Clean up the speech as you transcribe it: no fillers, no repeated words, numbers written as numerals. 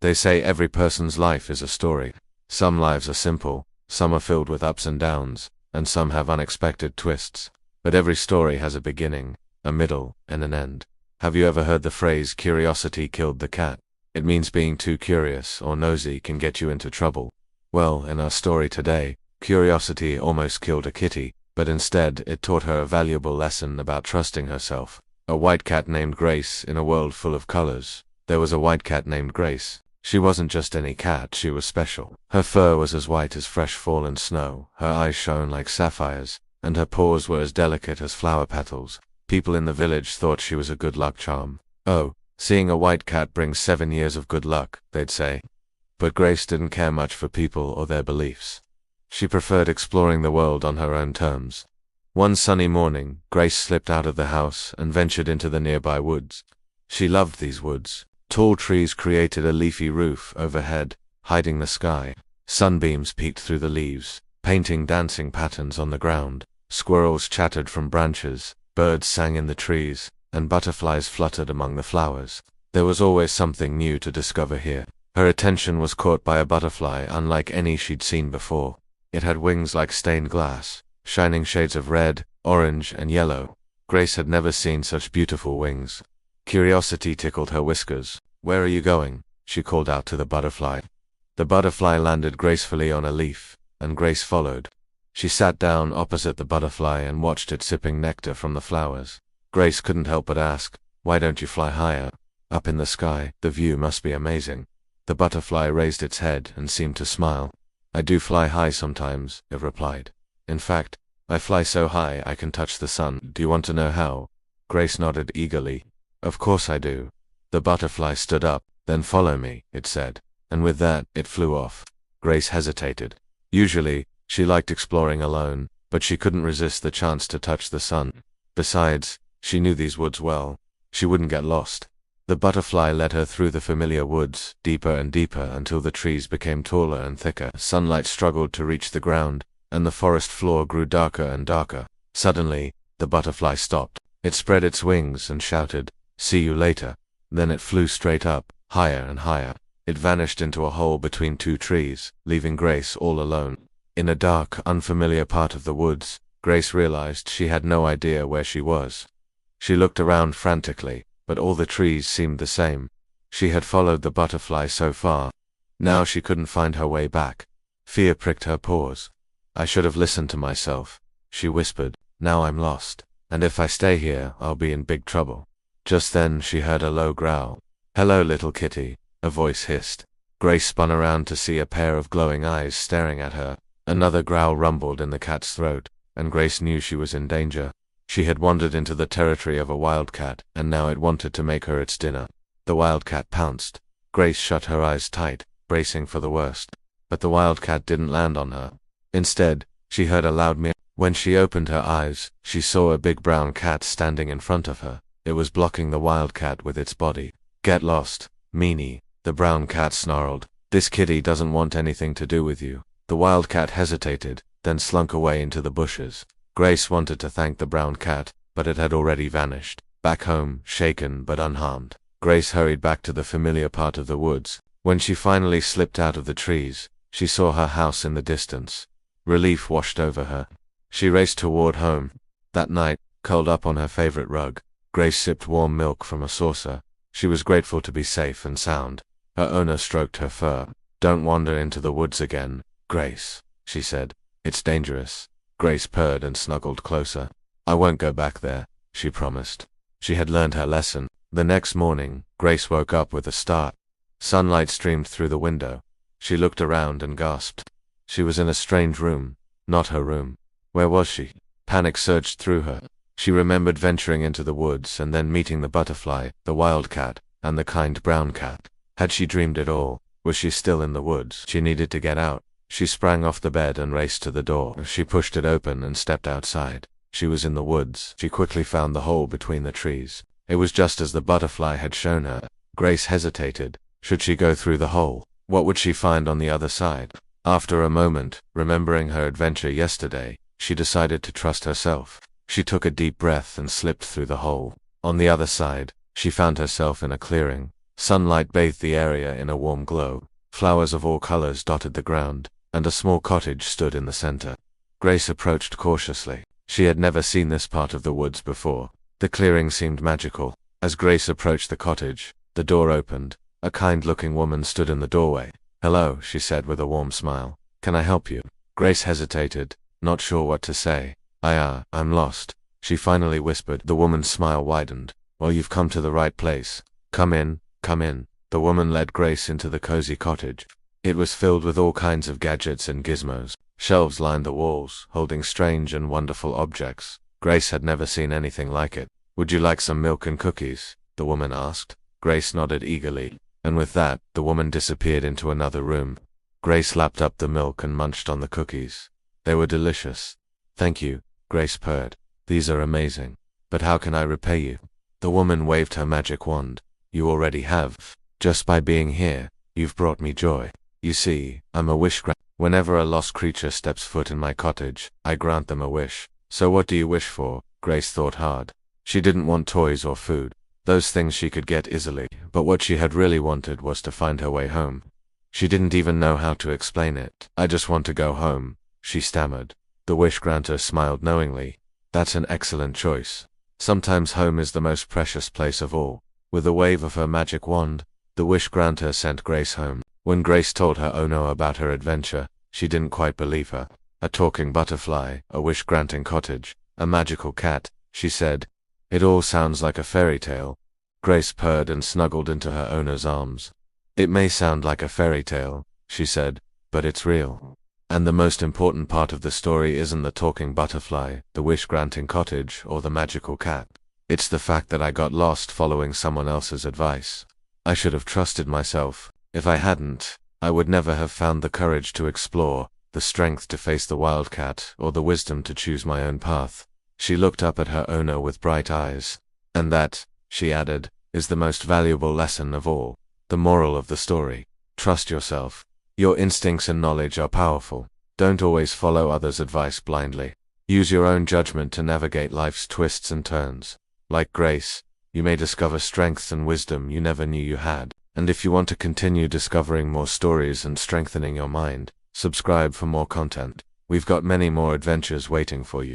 They say every person's life is a story. Some lives are simple, some are filled with ups and downs, and some have unexpected twists. But every story has a beginning, a middle, and an end. Have you ever heard the phrase, curiosity killed the cat? It means being too curious or nosy can get you into trouble. Well, in our story today, curiosity almost killed a kitty, but instead it taught her a valuable lesson about trusting herself. A white cat named Grace in a world full of colors. There was a white cat named Grace. She wasn't just any cat, she was special. Her fur was as white as fresh fallen snow, her eyes shone like sapphires, and her paws were as delicate as flower petals. People in the village thought she was a good luck charm. Oh, seeing a white cat brings 7 years of good luck, they'd say. But Grace didn't care much for people or their beliefs. She preferred exploring the world on her own terms. One sunny morning, Grace slipped out of the house and ventured into the nearby woods. She loved these woods. Tall trees created a leafy roof overhead, hiding the sky. Sunbeams peeked through the leaves, painting dancing patterns on the ground. Squirrels chattered from branches, birds sang in the trees, and butterflies fluttered among the flowers. There was always something new to discover here. Her attention was caught by a butterfly unlike any she'd seen before. It had wings like stained glass, shining shades of red, orange, and yellow. Grace had never seen such beautiful wings. Curiosity tickled her whiskers. "Where are you going?" she called out to the butterfly. The butterfly landed gracefully on a leaf, and Grace followed. She sat down opposite the butterfly and watched it sipping nectar from the flowers. Grace couldn't help but ask, "Why don't you fly higher? Up in the sky, the view must be amazing." The butterfly raised its head and seemed to smile. "I do fly high sometimes," it replied. "In fact, I fly so high I can touch the sun. Do you want to know how?" Grace nodded eagerly. "Of course I do." The butterfly stood up. "Then follow me," it said. And with that, it flew off. Grace hesitated. Usually, she liked exploring alone, but she couldn't resist the chance to touch the sun. Besides, she knew these woods well. She wouldn't get lost. The butterfly led her through the familiar woods, deeper and deeper until the trees became taller and thicker. Sunlight struggled to reach the ground, and the forest floor grew darker and darker. Suddenly, the butterfly stopped. It spread its wings and shouted, "See you later." Then it flew straight up, higher and higher. It vanished into a hole between two trees, leaving Grace all alone. In a dark, unfamiliar part of the woods, Grace realized she had no idea where she was. She looked around frantically, but all the trees seemed the same. She had followed the butterfly so far. Now she couldn't find her way back. Fear pricked her paws. "I should have listened to myself," she whispered. "Now I'm lost, and if I stay here, I'll be in big trouble." Just then she heard a low growl. "Hello, little kitty," a voice hissed. Grace spun around to see a pair of glowing eyes staring at her. Another growl rumbled in the cat's throat, and Grace knew she was in danger. She had wandered into the territory of a wildcat, and now it wanted to make her its dinner. The wildcat pounced. Grace shut her eyes tight, bracing for the worst. But the wildcat didn't land on her. Instead, she heard a loud meow. When she opened her eyes, she saw a big brown cat standing in front of her. It was blocking the wildcat with its body. "Get lost, meanie," the brown cat snarled. "This kitty doesn't want anything to do with you." The wildcat hesitated, then slunk away into the bushes. Grace wanted to thank the brown cat, but it had already vanished. Back home, shaken but unharmed, Grace hurried back to the familiar part of the woods. When she finally slipped out of the trees, she saw her house in the distance. Relief washed over her. She raced toward home. That night, curled up on her favorite rug, Grace sipped warm milk from a saucer. She was grateful to be safe and sound. Her owner stroked her fur. "Don't wander into the woods again, Grace," she said. "It's dangerous." Grace purred and snuggled closer. "I won't go back there," she promised. She had learned her lesson. The next morning, Grace woke up with a start. Sunlight streamed through the window. She looked around and gasped. She was in a strange room. Not her room. Where was she? Panic surged through her. She remembered venturing into the woods and then meeting the butterfly, the wildcat, and the kind brown cat. Had she dreamed it all? Was she still in the woods? She needed to get out. She sprang off the bed and raced to the door. She pushed it open and stepped outside. She was in the woods. She quickly found the hole between the trees. It was just as the butterfly had shown her. Grace hesitated. Should she go through the hole? What would she find on the other side? After a moment, remembering her adventure yesterday, she decided to trust herself. She took a deep breath and slipped through the hole. On the other side, she found herself in a clearing. Sunlight bathed the area in a warm glow. Flowers of all colors dotted the ground, and a small cottage stood in the center. Grace approached cautiously. She had never seen this part of the woods before. The clearing seemed magical. As Grace approached the cottage, the door opened. A kind-looking woman stood in the doorway. "Hello," she said with a warm smile. "Can I help you?" Grace hesitated, not sure what to say. I'm lost," she finally whispered. The woman's smile widened. "Well, you've come to the right place. Come in, come in." The woman led Grace into the cozy cottage. It was filled with all kinds of gadgets and gizmos. Shelves lined the walls, holding strange and wonderful objects. Grace had never seen anything like it. "Would you like some milk and cookies?" the woman asked. Grace nodded eagerly, and with that, the woman disappeared into another room. Grace lapped up the milk and munched on the cookies. They were delicious. "Thank you," Grace purred. "These are amazing. But how can I repay you?" The woman waved her magic wand. "You already have. Just by being here, you've brought me joy. You see, I'm a wish granter. Whenever a lost creature steps foot in my cottage, I grant them a wish." "So what do you wish for?" Grace thought hard. She didn't want toys or food. Those things she could get easily, but what she had really wanted was to find her way home. She didn't even know how to explain it. "I just want to go home," she stammered. The wish granter smiled knowingly. "That's an excellent choice. Sometimes home is the most precious place of all." With a wave of her magic wand, the wish granter sent Grace home. When Grace told her Ono about her adventure, she didn't quite believe her. "A talking butterfly, a wish-granting cottage, a magical cat," she said. "It all sounds like a fairy tale." Grace purred and snuggled into her owner's arms. "It may sound like a fairy tale," she said, "but it's real. And the most important part of the story isn't the talking butterfly, the wish-granting cottage, or the magical cat. It's the fact that I got lost following someone else's advice. I should have trusted myself. If I hadn't, I would never have found the courage to explore, the strength to face the wildcat, or the wisdom to choose my own path." She looked up at her owner with bright eyes. "And that," she added, "is the most valuable lesson of all. The moral of the story. Trust yourself. Your instincts and knowledge are powerful. Don't always follow others' advice blindly. Use your own judgment to navigate life's twists and turns. Like Grace, you may discover strengths and wisdom you never knew you had. And if you want to continue discovering more stories and strengthening your mind, subscribe for more content. We've got many more adventures waiting for you."